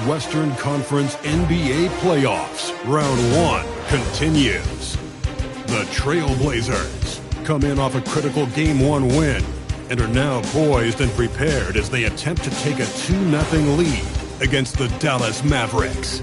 Western Conference NBA playoffs. Round 1 continues. The Trailblazers come in off a critical Game 1 win and are now poised and prepared as they attempt to take a 2-0 lead against the Dallas Mavericks.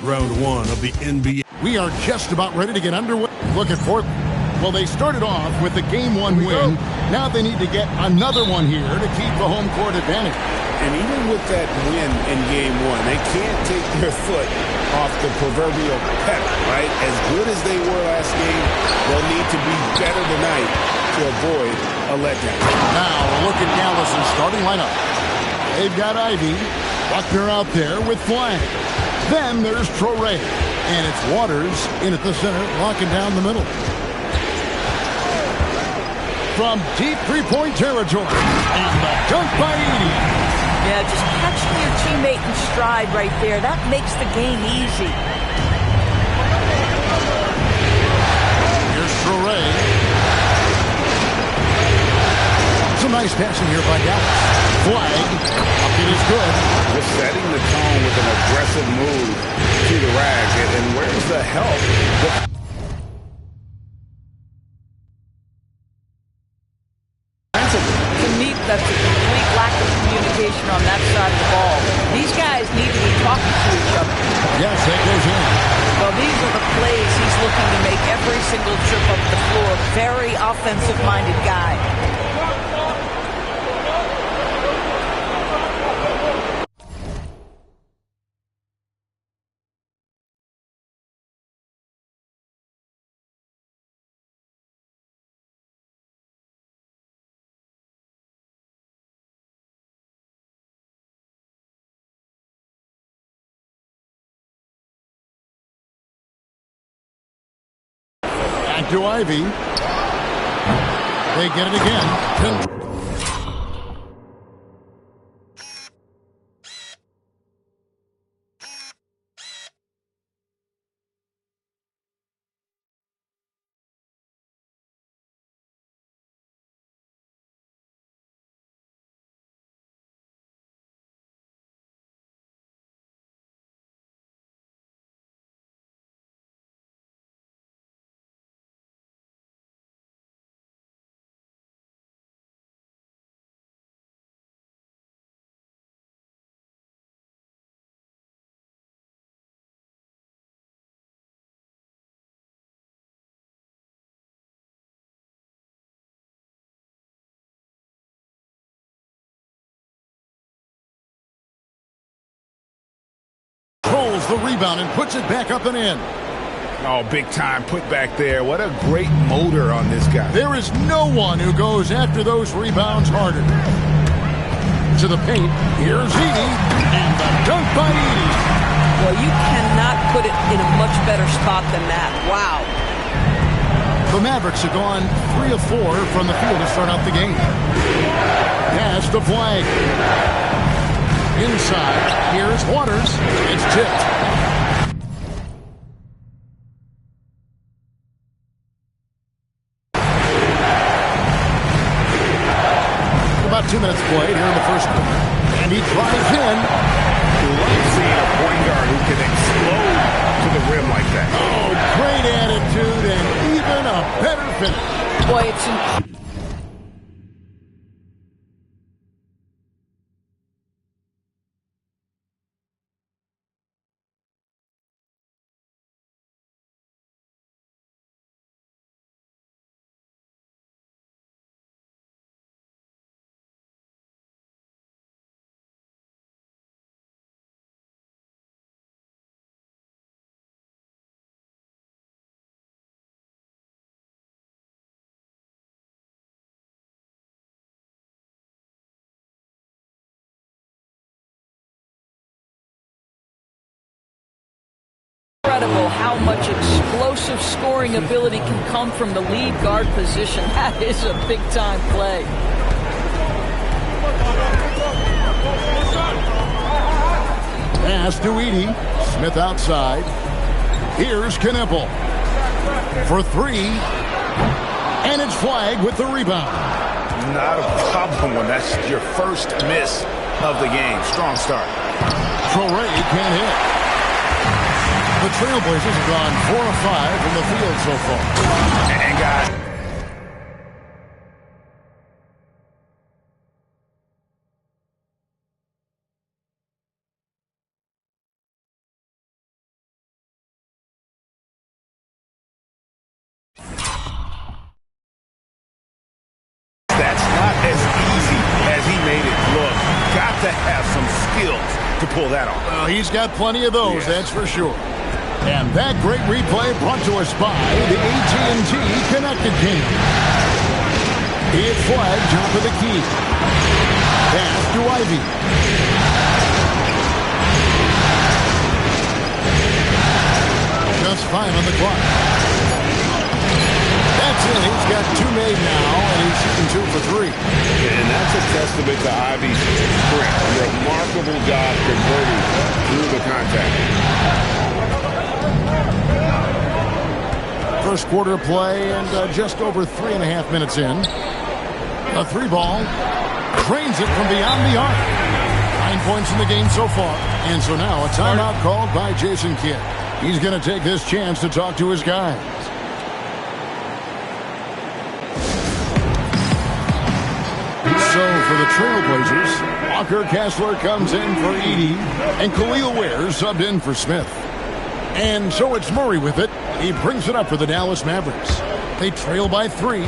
Round 1 of the NBA. We are just about ready to get underway. Look at Portland. Well, they started off with the Game 1 win. Now they need to get another one here to keep the home court advantage. And even with that win in Game 1, they can't take their foot off the proverbial pedal, right? As good as they were last game, they'll need to be better tonight to avoid a letdown. Now, a look at Dallas' starting lineup. They've got Ivy, Buckner out there with Flag. Then there's Traore, and it's Waters in at the center, locking down the middle. From deep three-point territory, and the dunk by Edey. Yeah, just catching your teammate in stride right there. That makes the game easy. Here's Traore. Some nice passing here by Dallas. Flag. It is good. Just setting the tone with an aggressive move to the rack. And where's the help? To me, that's a complete lack of communication on that side of the ball. These guys need to be talking to each other. Yes, that goes in. Well, these are the plays he's looking to make every single trip up the floor. Very offensive-minded guy. To Ivy. They get it again. Controls the rebound and puts it back up and in. Oh, big time put back there. What a great motor on this guy. There is no one who goes after those rebounds harder. To the paint. Here's Edey. And the dunk by Edey. Well, you cannot put it in a much better spot than that. Wow. The Mavericks have gone 3 of 4 from the field to start out the game. Pass to Flag. Inside, here's Waters. It's tipped. About 2 minutes played here in the first quarter. And he drives in. Love seeing a point guard who can explode to the rim like that. Oh, great attitude and even a better finish. Boy, it's incredible how much explosive scoring ability can come from the lead guard position. That is a big-time play. Pass to Edey. Smith outside. Here's Kneppel for 3. And it's Flag with the rebound. Not a problem when that's your first miss of the game. Strong start. Torrey can't hit. The Trailblazers have gone 4 of 5 from the field so far. And got that's not as easy as he made it look. Got to have some skills to pull that off. Well, he's got plenty of those, that's for sure. And that great replay brought to us by the AT&T Connected Game. It's flag top of the key. Pass to Ivy. Just fine on the clock. That's it. He's got 2 made now, and he's shooting 2 for 3. And that's a testament to Ivy's sprint. Remarkable job converting through the contact. First quarter play and just over 3.5 minutes in. A 3-ball. Trains it from beyond the arc. 9 points in the game so far. And so now a timeout called by Jason Kidd. He's going to take this chance to talk to his guys. So for the Trailblazers, Walker Kessler comes in for Edey, and Khalil Ware subbed in for Smith. And so it's Murray with it. He brings it up for the Dallas Mavericks. They trail by 3.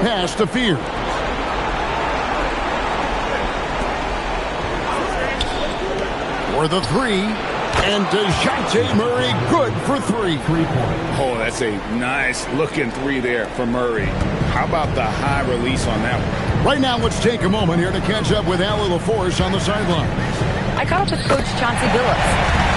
Pass to Fear. For the 3. And DeJounte Murray good for 3. Oh, that's a nice looking 3 there for Murray. How about the high release on that one? Right now, let's take a moment here to catch up with Allie LaForce on the sideline. I caught up with Coach Chauncey Billups.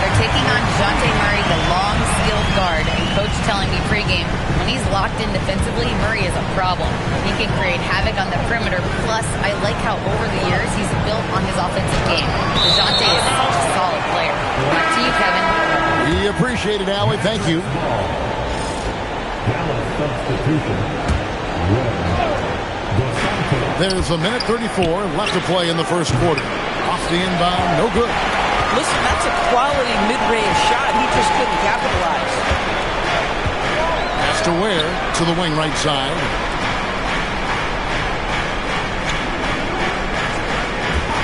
They're taking on DeJounte Murray, the long, skilled guard. And Coach telling me pregame, when he's locked in defensively, Murray is a problem. He can create havoc on the perimeter. Plus, I like how over the years he's built on his offensive game. DeJounte is such a solid player. Back to you, Kevin. We appreciate it, Allie. Thank you. There's a minute 34 left to play in the first quarter. Off the inbound, no good. Listen, that's a quality mid-range shot. He just couldn't capitalize. Pass to Ware to the wing right side.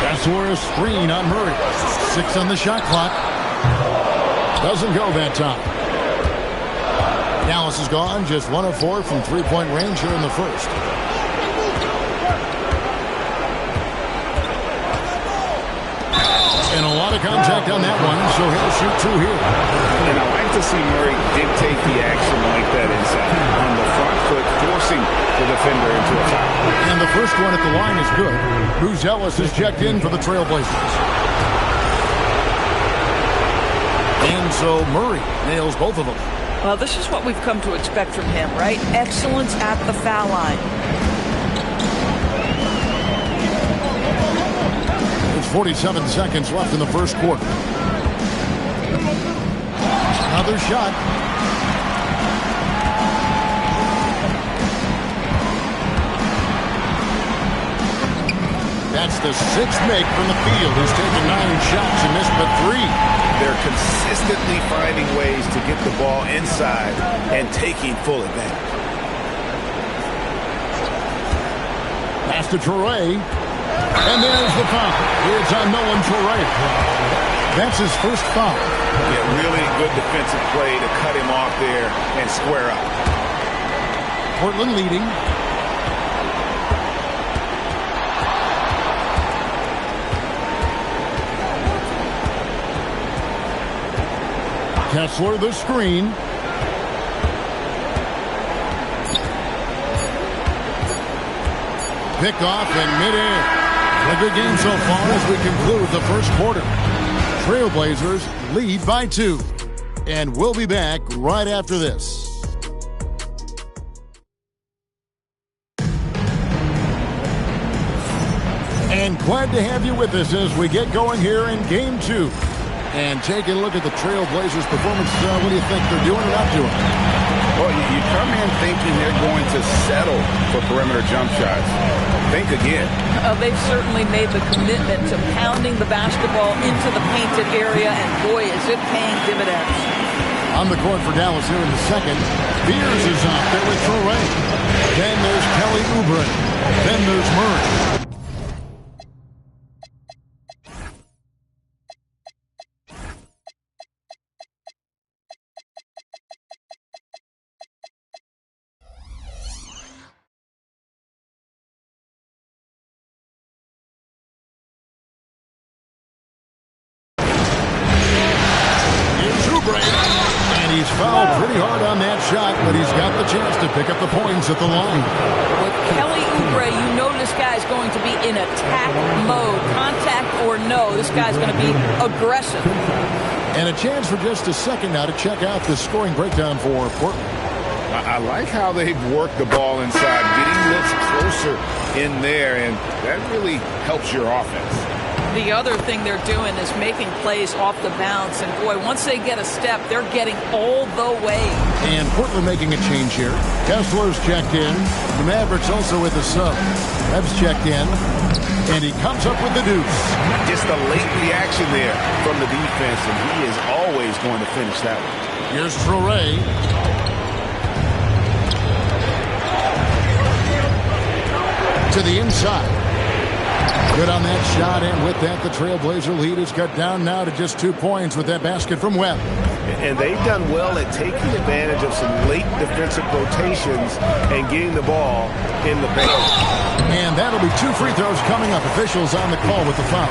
That's where a screen on Murray. 6 on the shot clock. Doesn't go that time. Dallas is gone, just 1 of 4 from 3-point range here in the first. And a lot of contact on that one, so he'll shoot 2 here. And I like to see Murray dictate the action like that inside. On the front foot, forcing the defender into a foul. And the first one at the line is good. Bruce Ellis is checked in for the Trailblazers. And so Murray nails both of them. Well, this is what we've come to expect from him, right? Excellence at the foul line. There's 47 seconds left in the first quarter. Another shot. That's the 6th make from the field. He's taken 9 shots and missed but 3. They're consistently finding ways to get the ball inside and taking full advantage. Pass to Torrey. And there's the foul. It's on Nolan Torrey. That's his first foul. Yeah, really good defensive play to cut him off there and square up. Portland leading. Kessler the screen. Pickoff in midair. A good game so far as we conclude the first quarter. Trailblazers lead by 2. And we'll be back right after this. And glad to have you with us as we get going here in Game 2. And taking a look at the Trailblazers' performance, what do you think they're doing or not doing? Well, you come in thinking they're going to settle for perimeter jump shots. think again. They've certainly made the commitment to pounding the basketball into the painted area, and boy, is it paying dividends. On the court for Dallas here in the second. Beers is out there with Traore. Then there's Kelly Oubre. Then there's Murray. And he's fouled pretty hard on that shot, but he's got the chance to pick up the points at the line. With Kelly Oubre, you know this guy's going to be in attack mode. Contact or no, this guy's going to be aggressive. And a chance for just a second now to check out the scoring breakdown for Portland. I like how they've worked the ball inside, getting looks closer in there, and that really helps your offense. The other thing they're doing is making plays off the bounce. And, boy, once they get a step, they're getting all the way. And Portland making a change here. Kessler's checked in. The Mavericks also with a sub. Ev's checked in. And he comes up with the deuce. Just a late reaction there from the defense, and he is always going to finish that one. Here's Traore. To the inside. Good on that shot, and with that, the Trailblazer lead is cut down now to just 2 points with that basket from Webb. And they've done well at taking advantage of some late defensive rotations and getting the ball in the paint. And that'll be 2 free throws coming up. Officials on the call with the foul.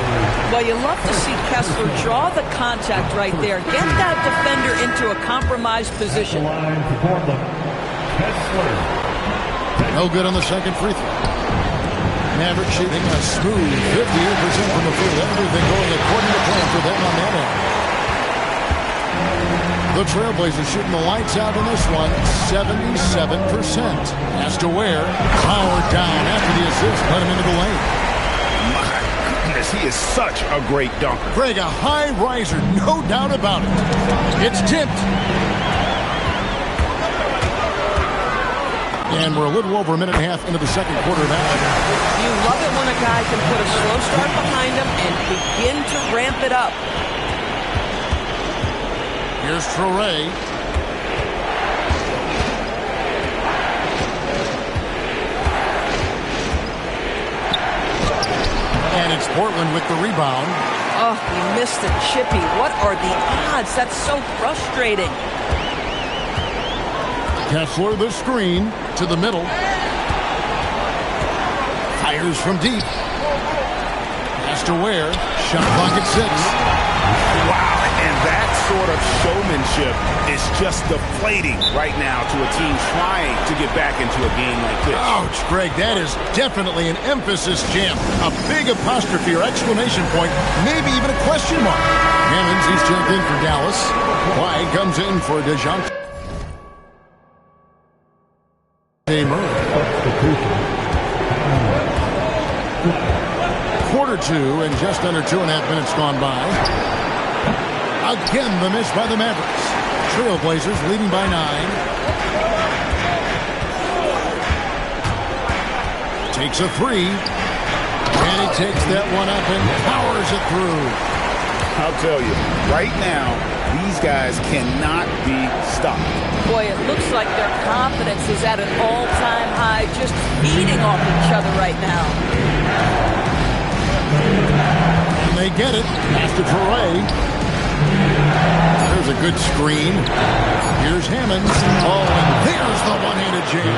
Well, you love to see Kessler draw the contact right there. Get that defender into a compromised position. No good on the second free throw. Maverick shooting a smooth 58% from the field. Everything going according to plan for them on that end. The Trailblazers shooting the lights out in this one, 77%. Has to wear. Powered down after the assist. Let him into the lane. My goodness, he is such a great dunker. Greg, a high riser, no doubt about it. It's tipped. And we're a little over a minute and a half into the second quarter now. You love it when a guy can put a slow start behind him and begin to ramp it up. Here's Traore. And it's Portland with the rebound. Oh, he missed the chippy. What are the odds? That's so frustrating. Kessler, the screen, to the middle. Fires from deep. Has to wear. Shot clock at 6. Wow, and that sort of showmanship is just deflating right now to a team trying to get back into a game like this. Ouch, Greg, that is definitely an emphasis jam. A big apostrophe or exclamation point, maybe even a question mark. Hammonds, he's checked in for Dallas. White comes in for DeJounte Murray. Quarter 2 and just under 2.5 minutes gone by. Again, the miss by the Mavericks. Trailblazers leading by 9. Takes a 3. And he takes that one up and powers it through. I'll tell you, right now, these guys cannot be stopped. Boy, it looks like their confidence is at an all-time high, just feeding off each other right now. And they get it. After Traore. There's a good screen. Here's Hammonds. Oh, and there's the one-handed jam.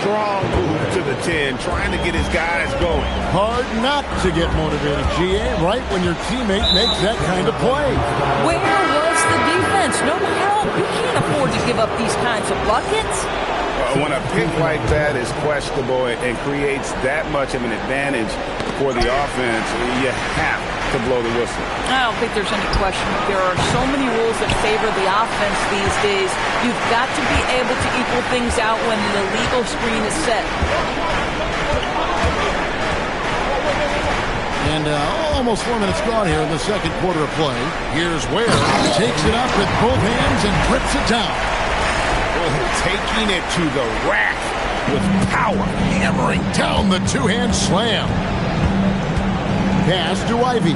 Strong move to the 10, trying to get his guys going. Hard not to get motivated, GA, right when your teammate makes that kind of play. Where was the defense? No help. You can't afford to give up these kinds of buckets. When a pick like that is questionable and creates that much of an advantage for the offense, you have to blow the whistle. I don't think there's any question. There are so many rules that favor the offense these days. You've got to be able to equal things out when the legal screen is set. And almost 4 minutes gone here in the second quarter of play. Here's Ware. Takes it up with both hands and grips it down. Taking it to the rack with power. Hammering down the two-hand slam. Pass to Ivy.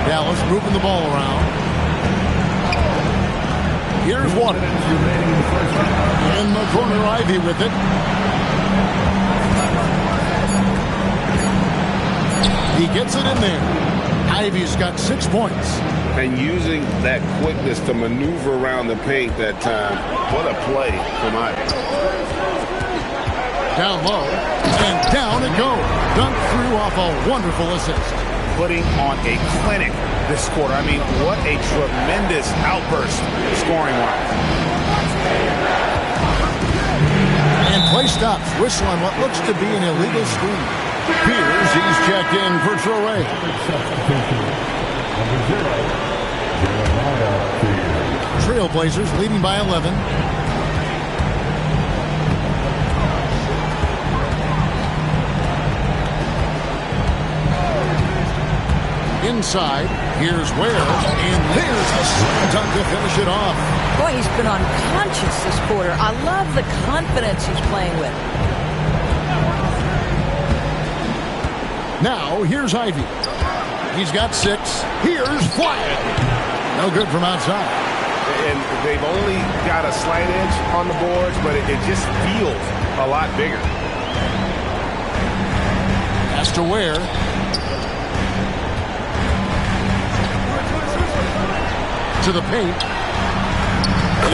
Dallas moving the ball around. Here's one. In the corner, Ivy with it. He gets it in there. Ivy's got 6 points. And using that quickness to maneuver around the paint that time. What a play from Ivy. Down low, and down it goes. Dunked through off a wonderful assist. Putting on a clinic this quarter. I mean, what a tremendous outburst scoring-wise. And play stops. Whistle on what looks to be an illegal screen. Pierce, he's checked in for Traore. Trailblazers leading by 11. Inside, here's Ware, and there's a slam dunk to finish it off. Boy, he's been unconscious this quarter. I love the confidence he's playing with. Now, here's Ivy. He's got 6. Here's Flagg. No good from outside. And they've only got a slight edge on the boards, but it just feels a lot bigger. Pass to Ware. To the paint.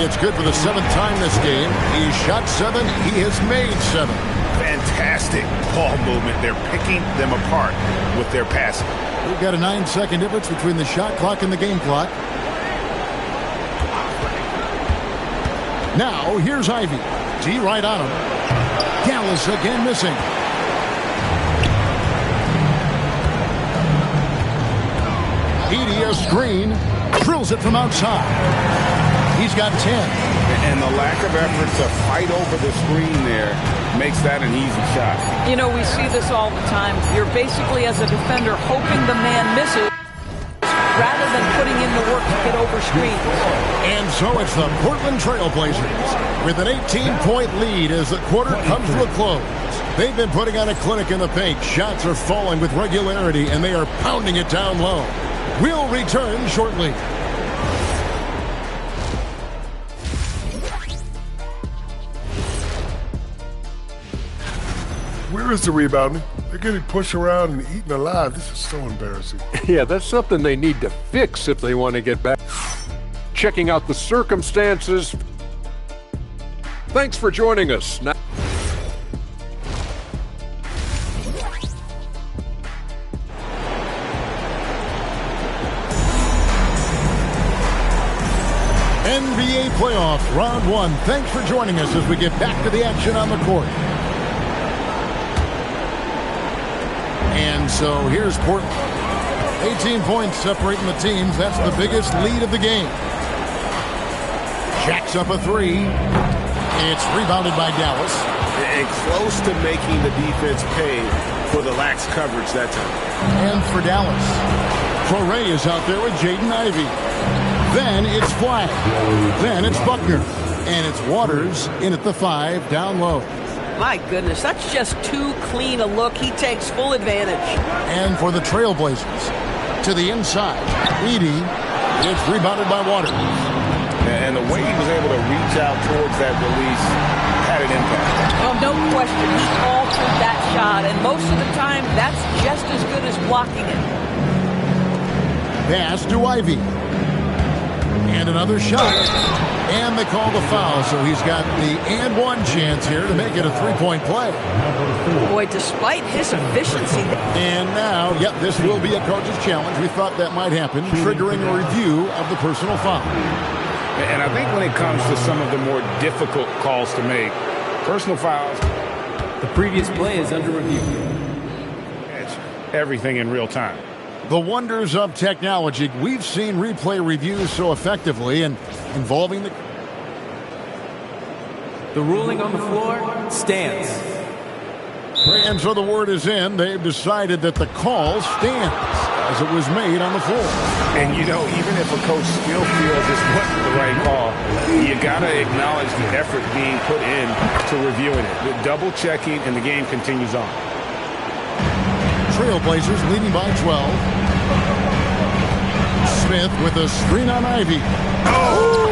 It's good for the 7th time this game. He shot 7. He has made 7. Fantastic ball movement. They're picking them apart with their passing. We've got a 9-second difference between the shot clock and the game clock. Now, here's Ivy. T right on him. Dallas again missing. Edey a screen. Drills it from outside. He's got 10. And the lack of effort to fight over the screen there makes that an easy shot. You know, we see this all the time. You're basically, as a defender, hoping the man misses rather than putting in the work to get over screens. And so it's the Portland Trailblazers with an 18-point lead as the quarter comes to a close. They've been putting on a clinic in the paint. Shots are falling with regularity, and they are pounding it down low. We'll return shortly. Where is the rebounding? They're getting pushed around and eaten alive. This is so embarrassing. Yeah, that's something they need to fix if they want to get back. Checking out the circumstances. Thanks for joining us. Now NBA playoffs, round 1. Thanks for joining us as we get back to the action on the court. And so here's Portland. 18 points separating the teams. That's the biggest lead of the game. Jacks up a 3. It's rebounded by Dallas. And close to making the defense pay for the lax coverage that time. And for Dallas, Traore is out there with Jaden Ivey. Then it's Flagg. Then it's Buckner. And it's Waters in at the 5, down low. My goodness, that's just too clean a look. He takes full advantage. And for the Trailblazers, to the inside, Edey. It's rebounded by Waters. And the way he was able to reach out towards that release had an impact. Well, no question. He altered that shot, and most of the time, that's just as good as blocking it. Pass to Ivy. And another shot. And they call the foul, so he's got the and one chance here to make it a 3-point play. Boy, despite his efficiency. And now, yep, this will be a coach's challenge. We thought that might happen, triggering a review of the personal foul. And I think when it comes to some of the more difficult calls to make, personal fouls. The previous play is under review. It's everything in real time. The wonders of technology. We've seen replay reviews so effectively and involving the... The ruling on the floor stands. And so the word is in. They've decided that the call stands. as it was made on the floor. And, you know, even if a coach still feels this wasn't the right call, you got to acknowledge the effort being put in to reviewing it. The double checking, and the game continues on. Trailblazers leading by 12. Smith with a screen on Ivy. Oh!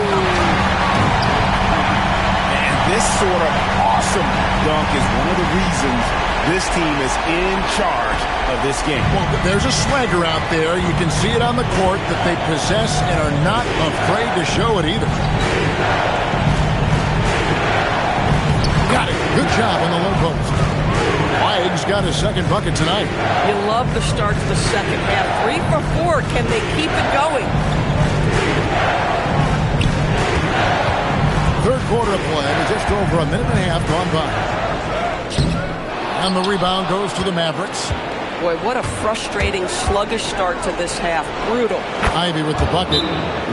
And this sort of awesome dunk is one of the reasons this team is in charge of this game. Well, there's a swagger out there. You can see it on the court that they possess and are not afraid to show it either. Got it. Good job on the low post. Wags got his second bucket tonight. You love the start to the second half. 3 for 4. Can they keep it going? Third quarter of play with just over a minute and a half gone by. And the rebound goes to the Mavericks. Boy, what a frustrating, sluggish start to this half. Brutal. Ivy with the bucket.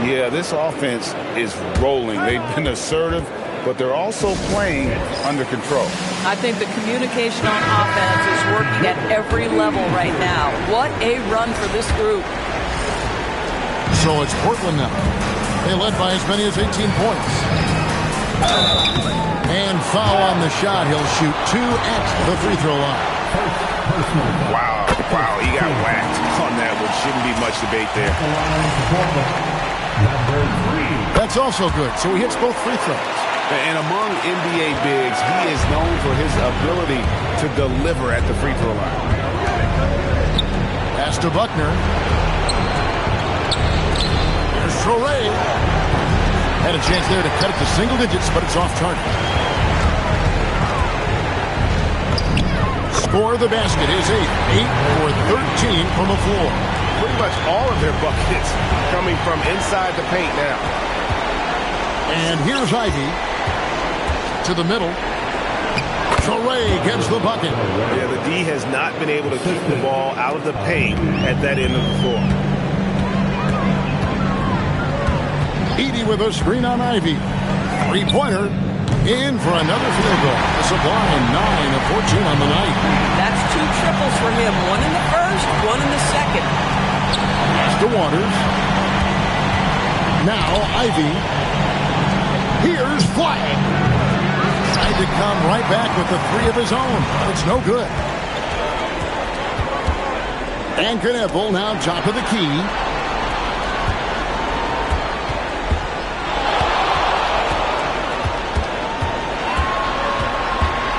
Yeah, this offense is rolling. They've been assertive, but they're also playing under control. I think the communication on offense is working at every level right now. What a run for this group. So it's Portland now. They led by as many as 18 points. And foul on the shot. He'll shoot 2 at the free throw line. Wow, he got whacked on that one. Shouldn't be much debate there. That's also good. So he hits both free throws. And among NBA bigs, he is known for his ability to deliver at the free throw line. Pass to Buckner. Here's Traore. Had a chance there to cut it to single digits, but it's off target. Score the basket is 8 for 13 from the floor. Pretty much all of their buckets coming from inside the paint now. And here's Ivy to the middle. Traore gets the bucket. Yeah, the D has not been able to keep the ball out of the paint at that end of the floor. Edey with a screen on Ivy. Three-pointer. In for another field goal. A sublime 9 of 14 on the night. That's 2 triples for him. 1 in the first, 1 in the second. Pass to Waters. Now Ivy. Here's Flag. Tried to come right back with the 3 of his own. But it's no good. And Knueppel now top of the key.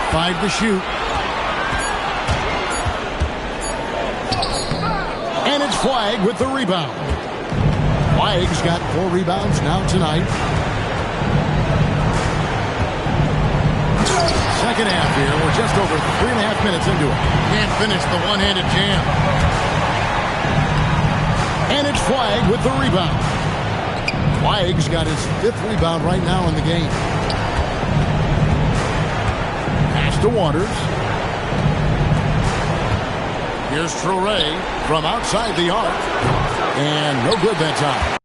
Five to shoot. And it's Flag with the rebound. Flag's got 4 rebounds now tonight. Second half here. We're just over 3.5 minutes into it. Can't finish the one-handed jam. And it's Flag with the rebound. Flag's got his 5th rebound right now in the game. To Waters. Here's Traore from outside the arc. And no good that time.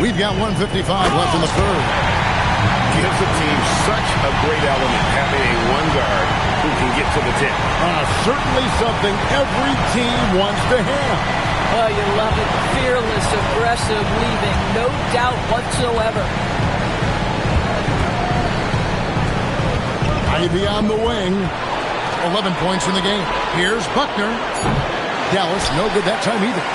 We've got 1:55 left in the third. Gives the team such a great element having a one guard who can get to the 10. Certainly something every team wants to have. Oh, you love it. Fearless, aggressive, leaving. No doubt whatsoever. Ivy on the wing. 11 points in the game. Here's Buckner. Dallas, no good that time either.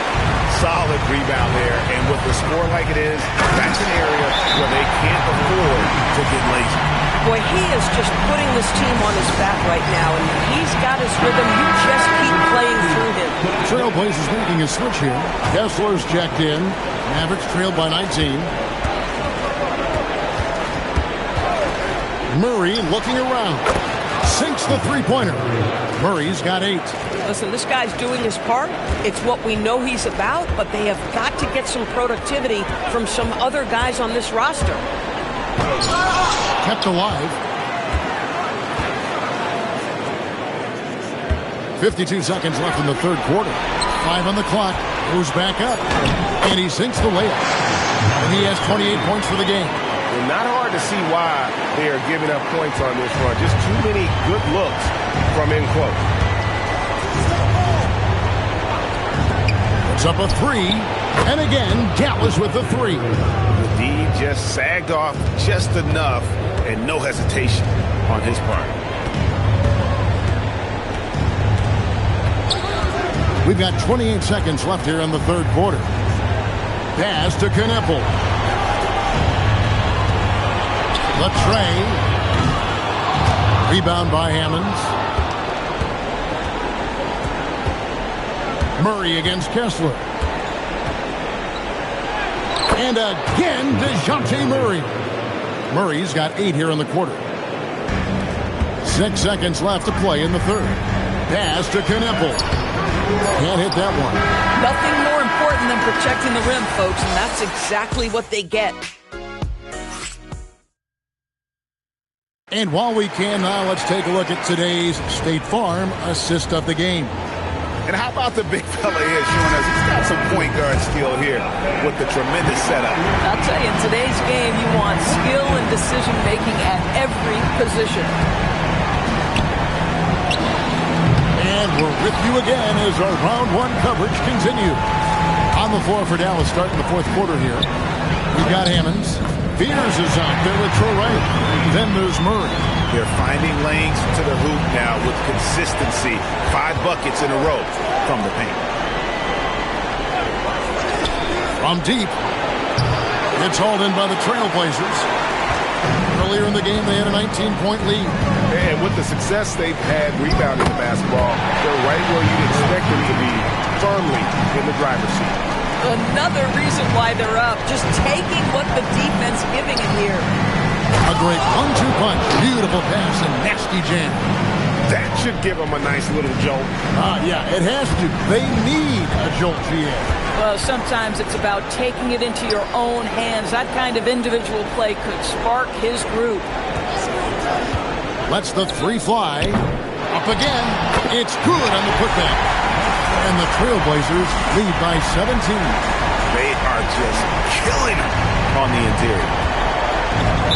Solid rebound there, and with the score like it is, that's an area where they can't afford to get lazy. Boy, he is just putting this team on his back right now, and he's got his rhythm. You just keep playing through him. Trailblazers making a switch here. Kessler's checked in. Mavericks trailed by 19. Murray looking around. Sinks the three-pointer. Murray's got 8. Listen, this guy's doing his part. It's what we know he's about, but they have got to get some productivity from some other guys on this roster. Kept alive. 52 seconds left in the third quarter. 5 on the clock. Goes back up. And he sinks the layup. And he has 28 points for the game. Well, not hard to see why they are giving up points on this run. Just too many good looks from in close. It's up a 3. And again, Dallas with the 3. The D just sagged off just enough and no hesitation on his part. We've got 28 seconds left here in the third quarter. Pass to Kneppel. The tray. Rebound by Hammonds. Murray against Kessler. And again, DeJounte Murray. Murray's got 8 here in the quarter. 6 seconds left to play in the third. Pass to Kneppel. Can't hit that one. Nothing more important than protecting the rim, folks, and that's exactly what they get. And while we can now, let's take a look at today's State Farm assist of the game. And how about the big fella here showing us he's got some point guard skill here with the tremendous setup. I'll tell you, in today's game, you want skill and decision-making at every position. And we're with you again as our round one coverage continues. On the floor for Dallas starting the fourth quarter here. We've got Hammonds. Fears is out there with Traore. Then there's Murray. They're finding lanes to the hoop now with consistency. 5 buckets in a row from the paint. From deep. It's hauled in by the Trailblazers. Earlier in the game, they had a 19-point lead. And with the success they've had rebounding the basketball, they're right where you'd expect them to be, firmly in the driver's seat. Another reason why they're up, just taking what the defense giving it here. A great 1-2 punch, beautiful pass, and nasty jam. That should give them a nice little jolt. Yeah, it has to. They need a jolt, GA. Well, sometimes it's about taking it into your own hands. That kind of individual play could spark his group. Lets the 3 fly. Up again. It's good on the putback. And the Trailblazers lead by 17. They are just killing them on the interior.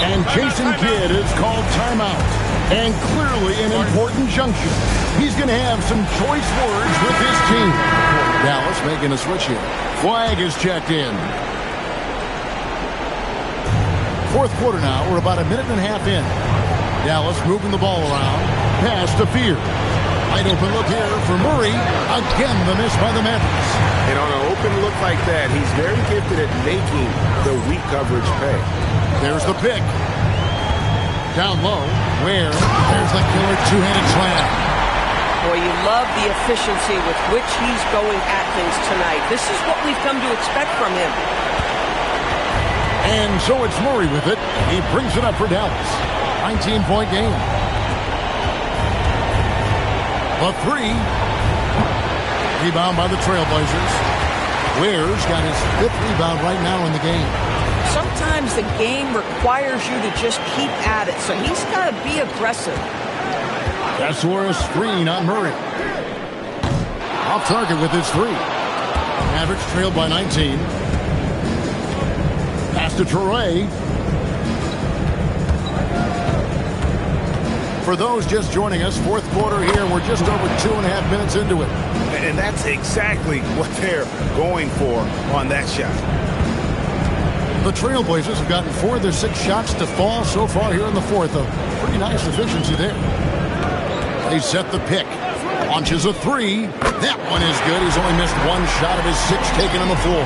And Jason Kidd is called timeout. And clearly an important junction. He's going to have some choice words with his team. Dallas making a switch here. Flag is checked in. Fourth quarter now. We're about a minute and a half in. Dallas moving the ball around. Pass to Fear. Wide open look here for Murray. Again, the miss by the Mavericks. And on an open look like that, he's very gifted at making the weak coverage pay. There's the pick. Down low. Where? There's the killer two-handed slam. Boy, you love the efficiency with which he's going at things tonight. This is what we've come to expect from him. And so it's Murray with it. He brings it up for Dallas. 19-point game. A 3. Rebound by the Trailblazers. Ware's got his 5th rebound right now in the game. Sometimes the game requires you to just keep at it, so he's got to be aggressive. Kessler a screen on Murray. Off target with his 3. Mavericks trailed by 19. to Toure. For those just joining us, fourth quarter here. We're just over 2.5 minutes into it. And that's exactly what they're going for on that shot. The Trailblazers have gotten 4 of their 6 shots to fall so far here in the fourth. A pretty nice efficiency there. They set the pick. Launches a 3. That one is good. He's only missed 1 shot of his 6 taken on the floor.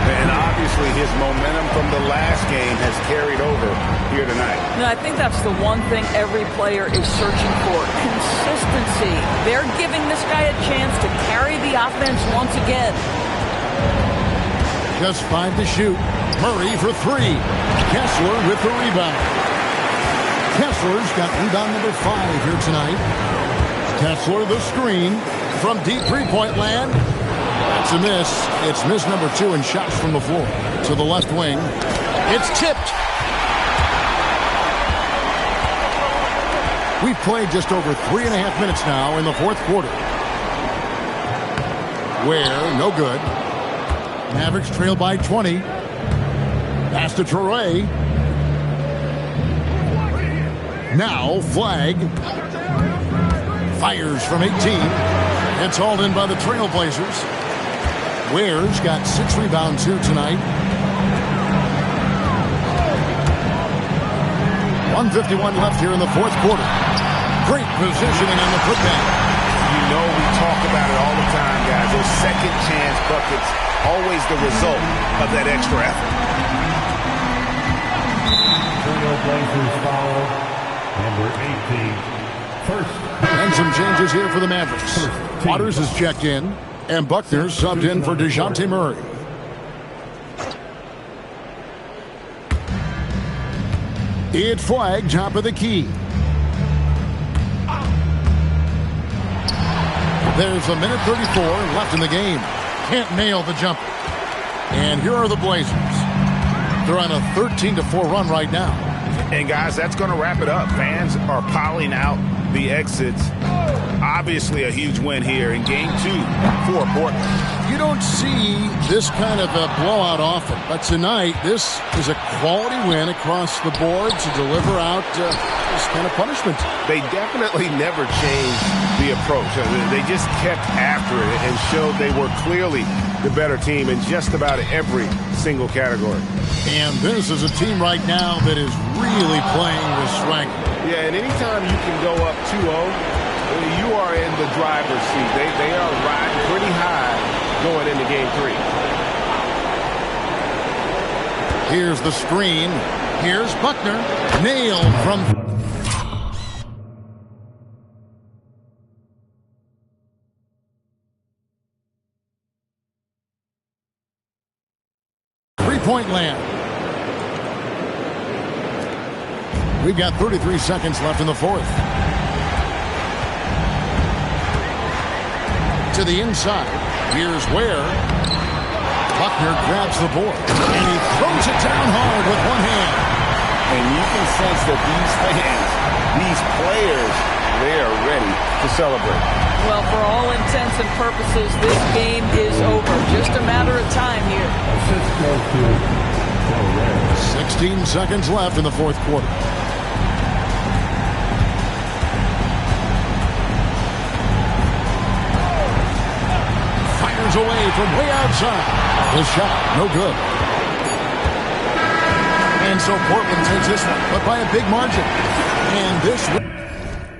And obviously his momentum from the last game has carried over here tonight. No, I think that's the one thing every player is searching for. Consistency. They're giving this guy a chance to carry the offense once again. Just 5 to shoot. Murray for 3. Kessler with the rebound. Kessler's got rebound number 5 here tonight. Kessler the screen from deep three-point land. That's a miss. It's miss number 2 in shots from the floor. To the left wing. It's tipped. We've played just over 3.5 minutes now in the fourth quarter. Ware, no good. Mavericks trail by 20. Pass to Toure. Now Flag. Fires from 18. It's hauled in by the Trailblazers. Ware's got 6 rebounds here tonight. 1:51 left here in the fourth quarter. Great positioning on the putback. You know we talk about it all the time, guys. Those second chance buckets, always the result of that extra effort. Trailblazers foul number 18. First. And some changes here for the Mavericks. Waters is checked in, and Buckner subbed in for DeJounte Murray. It's Flag, top of the key. There's a minute 34 left in the game. Can't nail the jumper. And here are the Blazers. They're on a 13-4 run right now. And guys, that's going to wrap it up. Fans are piling out the exits. Obviously a huge win here in game 2 for Portland. You don't see this kind of a blowout often, but tonight this is a quality win across the board to deliver out this kind of punishment. They definitely never changed the approach. They just kept after it and showed they were clearly the better team in just about every single category. And this is a team right now that is really playing with swagger. Yeah, and anytime you can go up 2-0, you are in the driver's seat. They are riding pretty high going into game 3. Here's the screen. Here's Buckner. Nailed from... three-point land. We've got 33 seconds left in the fourth. To the inside. Here's Ware. Buckner grabs the board. And he throws it down hard with one hand. And you can sense that these fans, these players, they are ready to celebrate. Well, for all intents and purposes, this game is over. Just a matter of time here. 16 seconds left in the fourth quarter. Fires away from way outside. The shot, no good. And so Portland takes this one, but by a big margin. And this...